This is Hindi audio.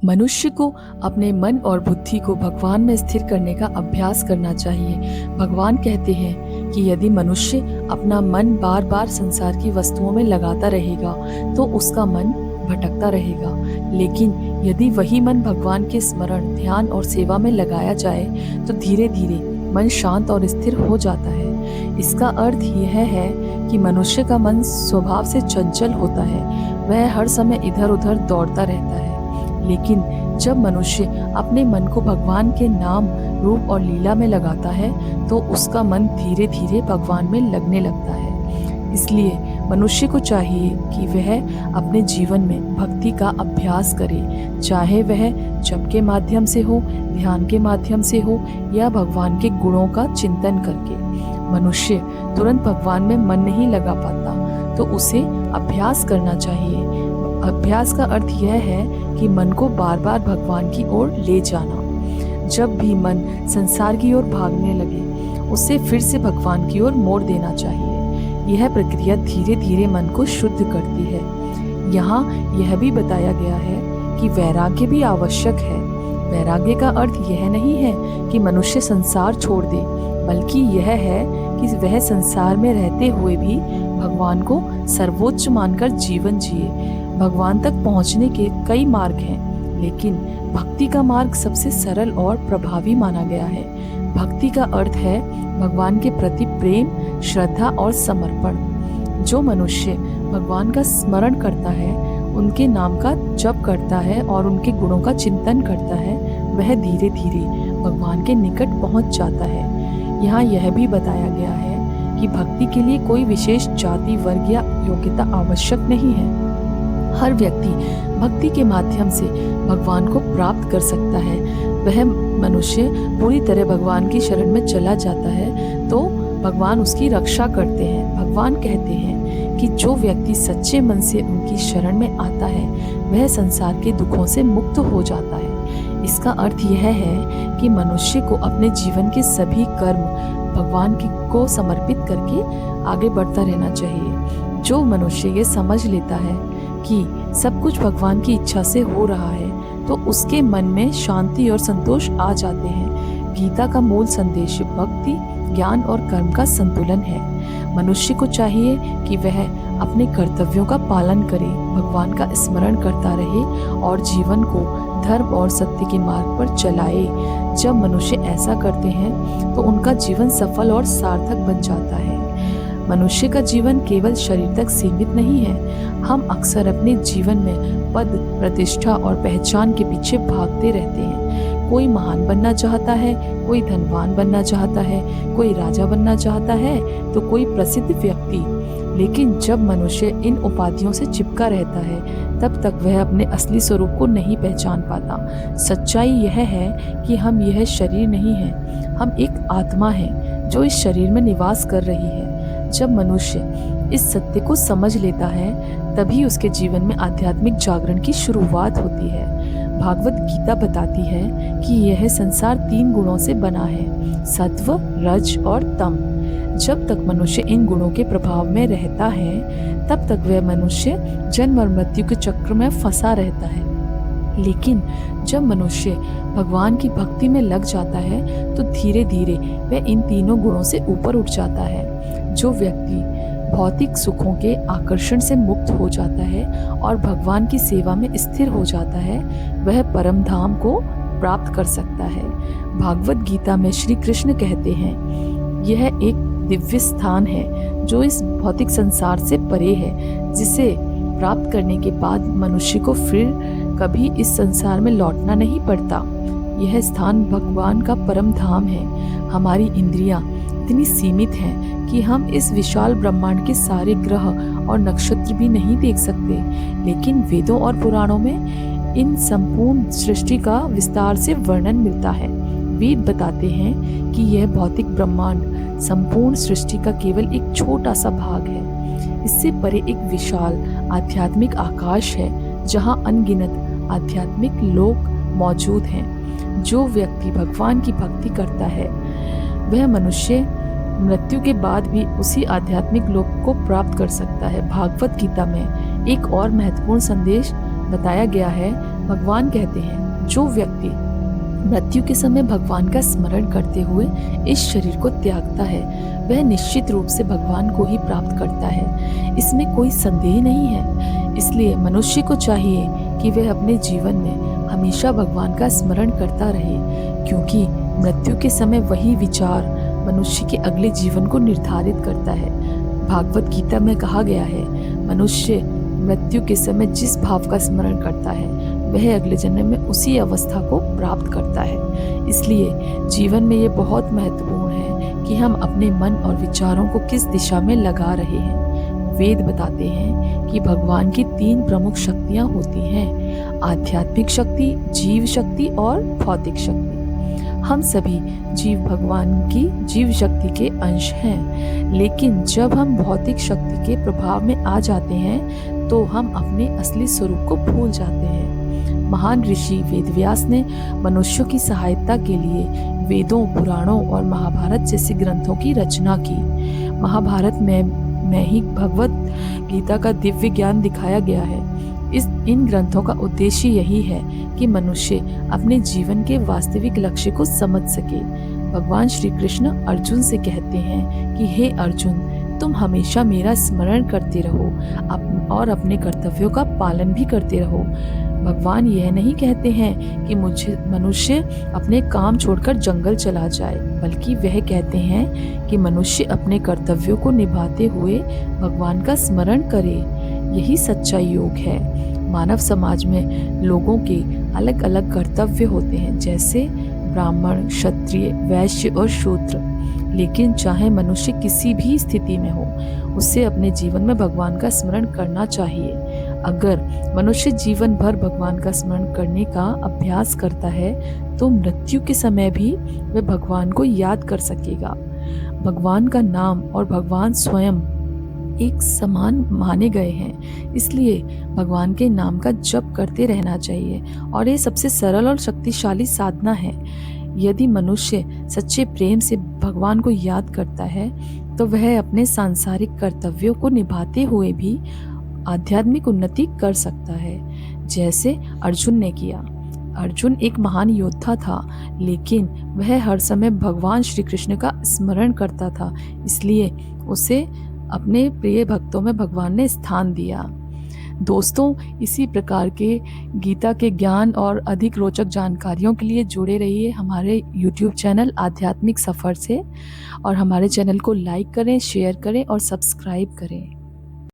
मनुष्य को अपने मन और बुद्धि को भगवान में स्थिर करने का अभ्यास करना चाहिए। भगवान कहते हैं कि यदि मनुष्य अपना मन बार बार संसार की वस्तुओं में लगाता रहेगा तो उसका मन भटकता रहेगा, लेकिन यदि वही मन भगवान के स्मरण, ध्यान और सेवा में लगाया जाए तो धीरे धीरे मन शांत और स्थिर हो जाता है। इसका अर्थ यह है कि मनुष्य का मन स्वभाव से चंचल होता है, वह हर समय इधर उधर दौड़ता रहता है। लेकिन जब मनुष्य अपने मन को भगवान के नाम, रूप और लीला में लगाता है तो उसका मन धीरे धीरे भगवान में लगने लगता है। इसलिए मनुष्य को चाहिए कि वह अपने जीवन में भक्ति का अभ्यास करे, चाहे वह जप के माध्यम से हो, ध्यान के माध्यम से हो या भगवान के गुणों का चिंतन करके। मनुष्य तुरंत भगवान में मन नहीं लगा पाता तो उसे अभ्यास करना चाहिए। अभ्यास का अर्थ यह है कि मन को बार बार भगवान की ओर ले जाना। जब भी मन संसार की ओर भागने लगे उसे फिर से भगवान की ओर मोड़ देना चाहिए। यह प्रक्रिया धीरे धीरे मन को शुद्ध करती है। यहाँ यह भी बताया गया है कि वैराग्य भी आवश्यक है। वैराग्य का अर्थ यह नहीं है कि मनुष्य संसार छोड़ दे, बल्कि यह है कि वह संसार में रहते हुए भी भगवान को सर्वोच्च मानकर जीवन जिए। भगवान तक पहुंचने के कई मार्ग हैं, लेकिन भक्ति का मार्ग सबसे सरल और प्रभावी माना गया है। भक्ति का अर्थ है भगवान के प्रति प्रेम, श्रद्धा और समर्पण। जो मनुष्य भगवान का स्मरण करता है, उनके नाम का जप करता है और उनके गुणों का चिंतन करता है, वह धीरे धीरे भगवान के निकट पहुंच जाता है। यहाँ यह भी बताया गया है कि भक्ति के लिए कोई विशेष जाति, वर्ग या योग्यता आवश्यक नहीं है। हर व्यक्ति भक्ति के माध्यम से भगवान को प्राप्त कर सकता है। वह मनुष्य पूरी तरह भगवान की शरण में चला जाता है तो भगवान उसकी रक्षा करते हैं। भगवान कहते हैं कि जो व्यक्ति सच्चे मन से उनकी शरण में आता है वह संसार के दुखों से मुक्त हो जाता है। इसका अर्थ यह है कि मनुष्य को अपने जीवन के सभी कर्म भगवान को समर्पित करके आगे बढ़ता रहना चाहिए। जो मनुष्य ये समझ लेता है कि सब कुछ भगवान की इच्छा से हो रहा है तो उसके मन में शांति और संतोष आ जाते हैं। गीता का मूल संदेश भक्ति, ज्ञान और कर्म का संतुलन है। मनुष्य को चाहिए कि वह अपने कर्तव्यों का पालन करे, भगवान का स्मरण करता रहे और जीवन को धर्म और सत्य के मार्ग पर चलाए। जब मनुष्य ऐसा करते हैं तो उनका जीवन सफल और सार्थक बन जाता है। मनुष्य का जीवन केवल शरीर तक सीमित नहीं है। हम अक्सर अपने जीवन में पद, प्रतिष्ठा और पहचान के पीछे भागते रहते हैं। कोई महान बनना चाहता है, कोई धनवान बनना चाहता है, कोई राजा बनना चाहता है तो कोई प्रसिद्ध व्यक्ति। लेकिन जब मनुष्य इन उपाधियों से चिपका रहता है तब तक वह अपने असली स्वरूप को नहीं पहचान पाता। सच्चाई यह है कि हम यह शरीर नहीं है, हम एक आत्मा है जो इस शरीर में निवास कर रही है। जब मनुष्य इस सत्य को समझ लेता है तभी उसके जीवन में आध्यात्मिक जागरण की शुरुआत होती है। भागवत गीता बताती है कि यह संसार 3 गुणों से बना है, सत्व, रज और तम। जब तक मनुष्य इन गुणों के प्रभाव में रहता है तब तक वह मनुष्य जन्म और मृत्यु के चक्र में फंसा रहता है। लेकिन जब मनुष्य भगवान की भक्ति में लग जाता है तो धीरे धीरे वह इन तीनों गुणों से ऊपर उठ जाता है। जो व्यक्ति भौतिक सुखों के आकर्षण से मुक्त हो जाता है और भगवान की सेवा में स्थिर हो जाता है वह परम धाम को प्राप्त कर सकता है। भागवत गीता में श्री कृष्ण कहते हैं, यह एक दिव्य स्थान है जो इस भौतिक संसार से परे है, जिसे प्राप्त करने के बाद मनुष्य को फिर कभी इस संसार में लौटना नहीं पड़ता। यह स्थान भगवान का परम धाम है। हमारी इंद्रियां इतनी सीमित हैं कि हम इस विशाल ब्रह्मांड के सारे ग्रह और नक्षत्र भी नहीं देख सकते, लेकिन वेदों और पुराणों में इन संपूर्ण सृष्टि का विस्तार से वर्णन मिलता है। वेद बताते हैं कि यह भौतिक ब्रह्मांड संपूर्ण सृष्टि का केवल एक छोटा सा भाग है। इससे परे एक विशाल आध्यात्मिक आकाश है जहां अनगिनत आध्यात्मिक लोक मौजूद हैं। जो व्यक्ति भगवान की भक्ति करता है वह मनुष्य मृत्यु के बाद भी उसी आध्यात्मिक लोक को प्राप्त कर सकता है। भागवत गीता में एक और महत्वपूर्ण संदेश बताया गया है भगवान कहते हैं, जो व्यक्ति मृत्यु के समय भगवान का स्मरण करते हुए इस शरीर को त्यागता है, वह निश्चित रूप से भगवान को ही प्राप्त करता है। इसमें कोई संदेह नहीं है। इसलिए मनुष्य को चाहिए कि वह अपने जीवन में हमेशा भगवान का स्मरण करता रहे, क्योंकि मृत्यु के समय वही विचार मनुष्य के अगले जीवन को निर्धारित करता है। भागवत गीता में कहा गया है, मनुष्य मृत्यु के समय जिस भाव का स्मरण करता है, वह अगले जन्म में उसी अवस्था को प्राप्त करता है। इसलिए जीवन में ये बहुत महत्वपूर्ण है कि हम अपने मन और विचारों को किस दिशा में लगा रहे हैं। वेद बताते हैं कि भगवान की 3 प्रमुख शक्तियां होती हैं, आध्यात्मिक शक्ति, जीव शक्ति और भौतिक शक्ति। हम सभी जीव भगवान की जीव शक्ति के अंश हैं, लेकिन जब हम भौतिक शक्ति के प्रभाव में आ जाते हैं तो हम अपने असली स्वरूप को भूल जाते हैं। महान ऋषि वेदव्यास ने मनुष्यों की सहायता के लिए वेदों, पुराणों और महाभारत जैसे ग्रंथों की रचना की। महाभारत में ही भगवत गीता का दिव्य ज्ञान दिखाया गया है। इन ग्रंथों का उद्देश्य यही है कि मनुष्य अपने जीवन के वास्तविक लक्ष्य को समझ सके। भगवान श्री कृष्ण अर्जुन से कहते हैं कि हे अर्जुन, तुम हमेशा मेरा स्मरण करते रहो और अपने कर्तव्यों का पालन भी करते रहो। भगवान यह नहीं कहते हैं कि मनुष्य अपने काम छोड़कर जंगल चला जाए, बल्कि वह कहते हैं कि मनुष्य अपने कर्तव्यों को निभाते हुए भगवान का स्मरण करे। यही सच्चा योग है। मानव समाज में लोगों के अलग अलग कर्तव्य होते हैं, जैसे ब्राह्मण, क्षत्रिय, वैश्य और शूद्र। लेकिन चाहे मनुष्य किसी भी स्थिति में हो, उसे अपने जीवन में भगवान का स्मरण करना चाहिए। अगर मनुष्य जीवन भर भगवान का स्मरण करने का अभ्यास करता है तो मृत्यु के समय भी वह भगवान को याद कर सकेगा। भगवान का नाम और भगवान स्वयं एक समान माने गए हैं, इसलिए भगवान के नाम का जप करते रहना चाहिए और ये सबसे सरल और शक्तिशाली साधना है। यदि मनुष्य सच्चे प्रेम से भगवान को याद करता है तो वह अपने सांसारिक कर्तव्यों को निभाते हुए भी आध्यात्मिक उन्नति कर सकता है, जैसे अर्जुन ने किया। अर्जुन एक महान योद्धा था, लेकिन वह हर समय भगवान श्री कृष्ण का स्मरण करता था, इसलिए उसे अपने प्रिय भक्तों में भगवान ने स्थान दिया। दोस्तों, इसी प्रकार के गीता के ज्ञान और अधिक रोचक जानकारियों के लिए जुड़े रहिए हमारे YouTube चैनल आध्यात्मिक सफ़र से, और हमारे चैनल को लाइक करें, शेयर करें और सब्सक्राइब करें।